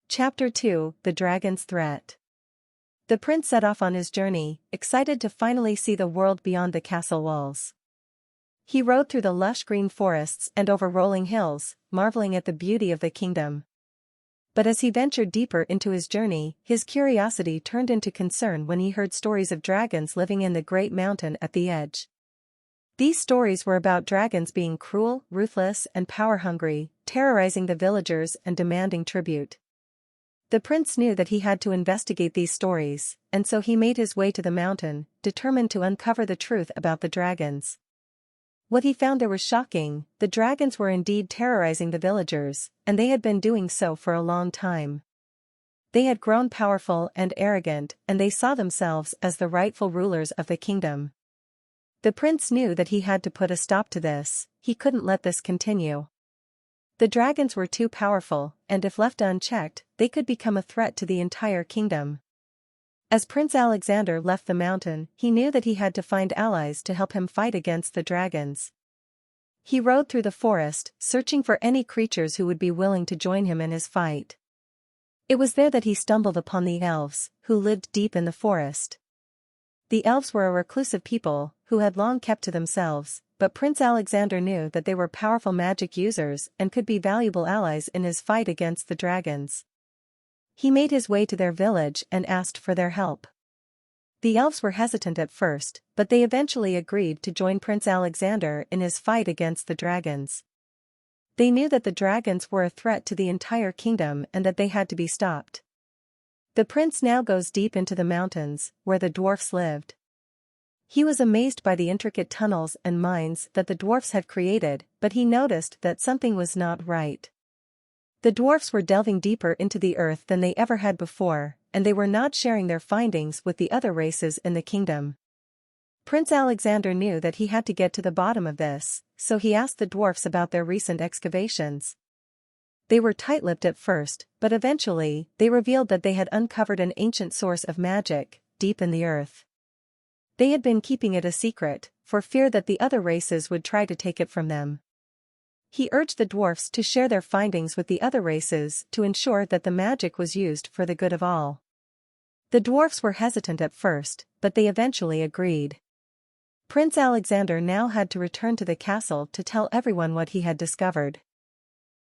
Chapter 2: The Dragon's Threat. The prince set off on his journey, excited to finally see the world beyond the castle walls. He rode through the lush green forests and over rolling hills, marveling at the beauty of the kingdom. But as he ventured deeper into his journey, his curiosity turned into concern when he heard stories of dragons living in the great mountain at the edge. These stories were about dragons being cruel, ruthless, and power-hungry, terrorizing the villagers and demanding tribute. The prince knew that he had to investigate these stories, and so he made his way to the mountain, determined to uncover the truth about the dragons. What he found there was shocking: the dragons were indeed terrorizing the villagers, and they had been doing so for a long time. They had grown powerful and arrogant, and they saw themselves as the rightful rulers of the kingdom. The prince knew that he had to put a stop to this. He couldn't let this continue. The dragons were too powerful, and if left unchecked, they could become a threat to the entire kingdom. As Prince Alexander left the mountain, he knew that he had to find allies to help him fight against the dragons. He rode through the forest, searching for any creatures who would be willing to join him in his fight. It was there that he stumbled upon the elves, who lived deep in the forest. The elves were a reclusive people, who had long kept to themselves, but Prince Alexander knew that they were powerful magic users and could be valuable allies in his fight against the dragons. He made his way to their village and asked for their help. The elves were hesitant at first, but they eventually agreed to join Prince Alexander in his fight against the dragons. They knew that the dragons were a threat to the entire kingdom and that they had to be stopped. The prince now goes deep into the mountains, where the dwarfs lived. He was amazed by the intricate tunnels and mines that the dwarfs had created, but he noticed that something was not right. The dwarfs were delving deeper into the earth than they ever had before, and they were not sharing their findings with the other races in the kingdom. Prince Alexander knew that he had to get to the bottom of this, so he asked the dwarfs about their recent excavations. They were tight-lipped at first, but eventually, they revealed that they had uncovered an ancient source of magic, deep in the earth. They had been keeping it a secret, for fear that the other races would try to take it from them. He urged the dwarfs to share their findings with the other races to ensure that the magic was used for the good of all. The dwarfs were hesitant at first, but they eventually agreed. Prince Alexander now had to return to the castle to tell everyone what he had discovered.